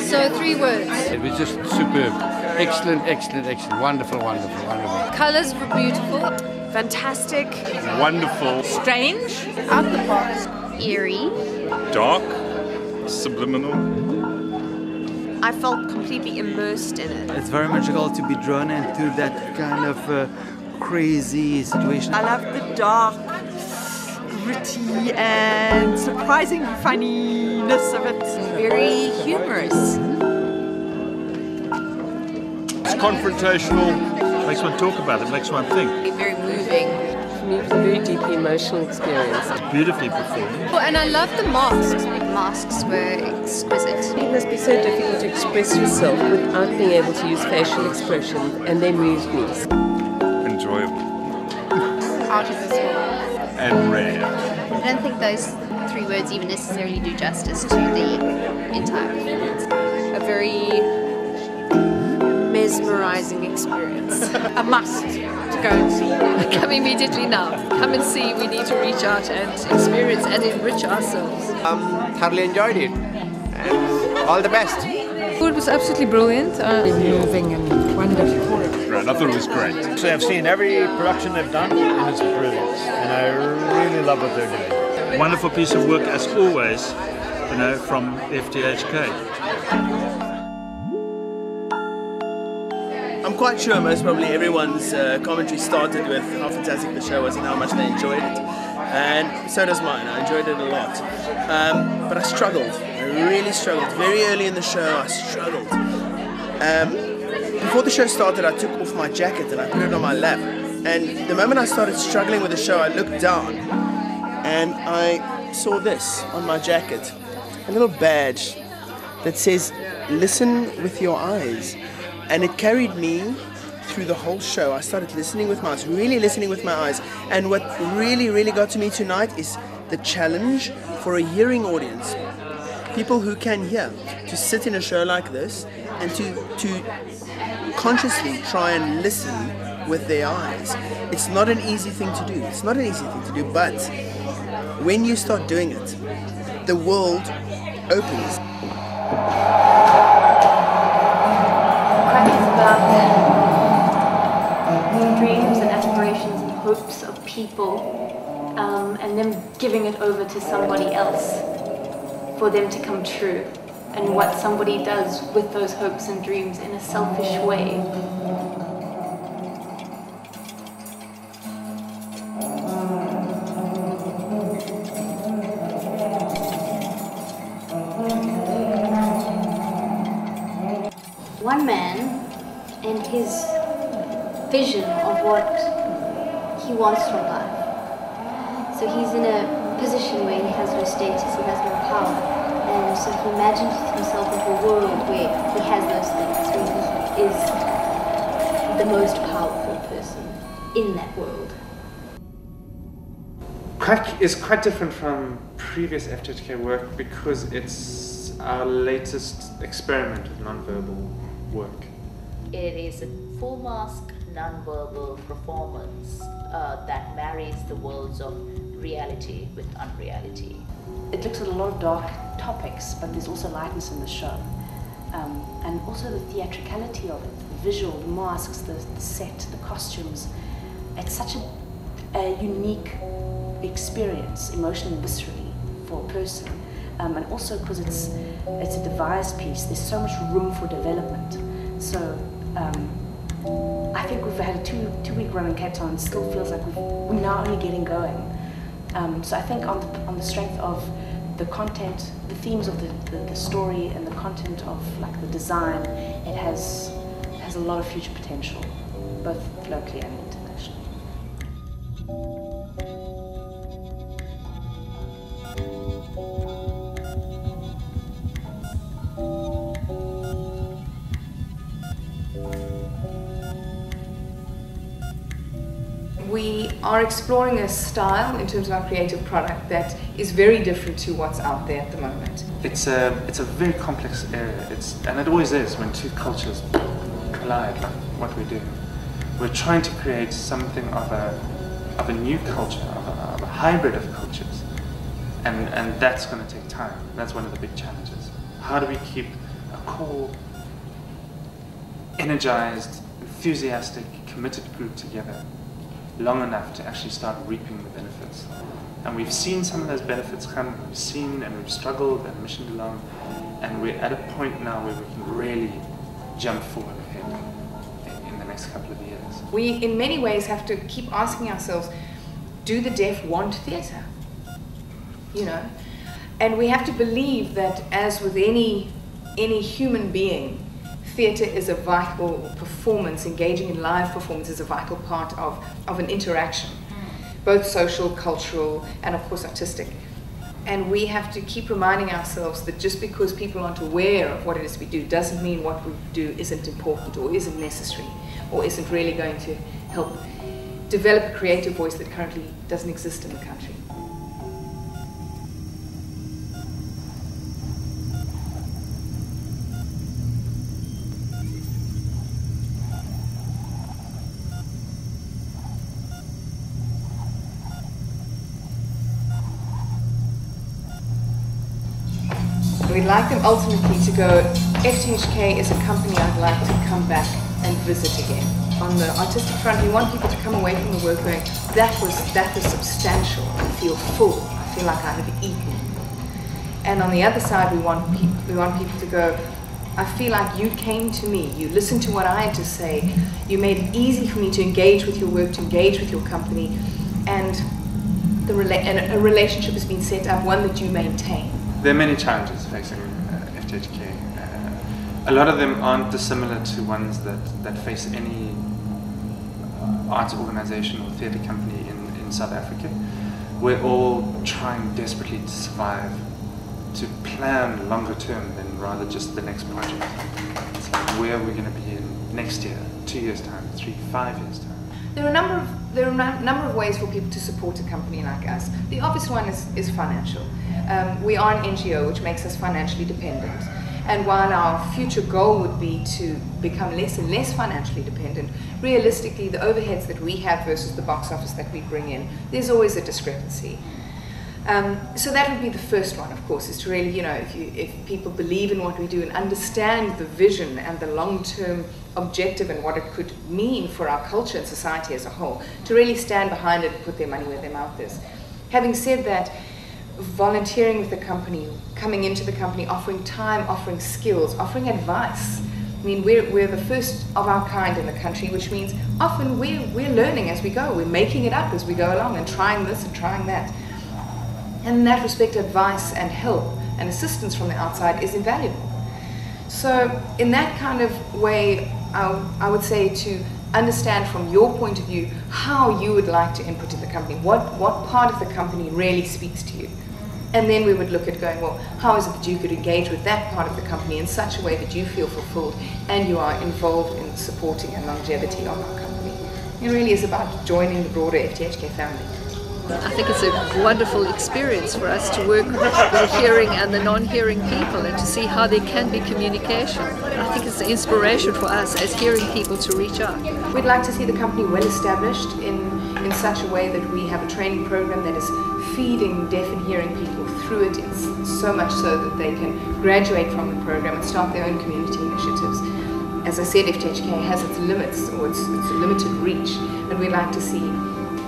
So 3 words. It was just superb. Excellent, excellent, excellent. Wonderful, wonderful, wonderful. Colours were beautiful. Fantastic. Wonderful. Strange. Out the box. Eerie. Dark. Subliminal. I felt completely immersed in it. It's very magical to be drawn into that kind of crazy situation. I love the dark, gritty and surprising funniness of it. Very humorous. It's confrontational. Makes one talk about it, makes one think. Very moving. For me, it was a very deeply emotional experience. Beautifully performed. Oh, and I love the masks. The masks were exquisite. It must be so difficult to express yourself without being able to use facial expressions, and they moved me. Enjoyable. Out of this world. And rare. I don't think those 3 words even necessarily do justice to the entire performance. A very mesmerising experience. A must to go and see. Come immediately now. Come and see. We need to reach out and experience and enrich ourselves. Thoroughly enjoyed it. And all the best. It was absolutely brilliant. Moving and wonderful. Right, I thought it was great. So I've seen every production they've done and it's brilliant. And I really love what they're doing. Wonderful piece of work as always, you know, from FTHK. I'm quite sure most probably everyone's commentary started with how fantastic the show was and how much they enjoyed it. And so does mine. I enjoyed it a lot. But I struggled. I really struggled. Very early in the show, I struggled. Before the show started, I took off my jacket and I put it on my lap. And the moment I started struggling with the show, I looked down and I saw this on my jacket. A little badge that says, "Listen with your eyes." And it carried me through the whole show. I started listening with my eyes, really listening with my eyes. And what really, really got to me tonight is the challenge for a hearing audience. People who can hear, to sit in a show like this and to consciously try and listen with their eyes. It's not an easy thing to do. It's not an easy thing to do, but when you start doing it, the world opens. Quack is about dreams and aspirations and hopes of people, and them giving it over to somebody else for them to come true, and what somebody does with those hopes and dreams in a selfish way. One man and his vision of what he wants from life. So he's in a position where he has no status, he has no power. And so he imagines himself into a world where he has those things, where he is the most powerful person in that world. Quack is quite different from previous FTHK work because it's our latest experiment with non-verbal work. It is a full mask, non-verbal performance that marries the worlds of reality with unreality. It looks at a lot of dark topics, but there's also lightness in the show. And also the theatricality of it, the visual, the masks, the set, the costumes. It's such a unique experience, emotionally and viscerally, for a person. And also because it's a devised piece, there's so much room for development. So I think we've had a two-week run in Cape Town and it still feels like we're now only getting going. So I think on the strength of the content, the themes of the story and the content of like the design, it has a lot of future potential, both locally and internationally. We are exploring a style in terms of our creative product that is very different to what's out there at the moment. It's a very complex area, and it always is when two cultures collide, like what we do. We're trying to create something of a new culture, of a hybrid of cultures, and that's going to take time. That's one of the big challenges. How do we keep a core, energized, enthusiastic, committed group together long enough to actually start reaping the benefits. And we've seen some of those benefits come, we've seen and we've struggled and missioned along, and we're at a point now where we can really jump forward ahead in the next couple of years. We, in many ways, have to keep asking ourselves, do the deaf want theatre? You know? And we have to believe that, as with any human being, theatre is a vital performance. Engaging in live performance is a vital part of an interaction, both social, cultural, and of course artistic. And we have to keep reminding ourselves that just because people aren't aware of what it is we do doesn't mean what we do isn't important or isn't necessary or isn't really going to help develop a creative voice that currently doesn't exist in the country. We'd like them ultimately to go, FTHK is a company I'd like to come back and visit again. On the artistic front, we want people to come away from the work going, that was substantial. I feel full. I feel like I have eaten. And on the other side, we want people to go, I feel like you came to me, you listened to what I had to say, you made it easy for me to engage with your work, to engage with your company, and a relationship has been set up, one that you maintain. There are many challenges facing FTHK. A lot of them aren't dissimilar to ones that face any arts organization or theatre company in South Africa. We're all trying desperately to survive, to plan longer term than rather just the next project. So where are we going to be in next year, 2 years' time, 3, 5 years' time? There are a number of ways for people to support a company like us. The obvious one is financial. We are an NGO, which makes us financially dependent. And while our future goal would be to become less and less financially dependent, realistically, the overheads that we have versus the box office that we bring in, there's always a discrepancy. So that would be the first one, of course, is to really, you know, if people believe in what we do and understand the vision and the long-term objective and what it could mean for our culture and society as a whole, to really stand behind it and put their money where their mouth is. Having said that, volunteering with the company, coming into the company, offering time, offering skills, offering advice. I mean, we're the first of our kind in the country, which means often we're learning as we go. We're making it up as we go along and trying this and trying that. And in that respect, advice and help and assistance from the outside is invaluable. So in that kind of way, I would say to understand from your point of view how you would like to input in the company, what part of the company really speaks to you. And then we would look at going, well, how is it that you could engage with that part of the company in such a way that you feel fulfilled and you are involved in supporting and longevity of our company. It really is about joining the broader FTHK family. I think it's a wonderful experience for us to work with the hearing and the non-hearing people and to see how there can be communication. I think it's an inspiration for us as hearing people to reach out. We'd like to see the company well established in such a way that we have a training program that is feeding deaf and hearing people through it, so much so that they can graduate from the program and start their own community initiatives. As I said, FTHK has its limits, or its limited reach, and we'd like to see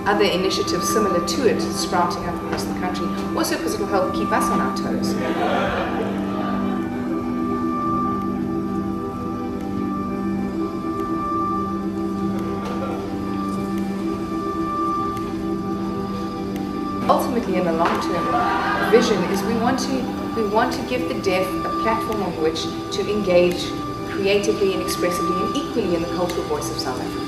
other initiatives similar to it sprouting up across the country, also because it will help keep us on our toes. Ultimately, in the long-term vision, is we want to give the deaf a platform on which to engage creatively and expressively and equally in the cultural voice of South Africa.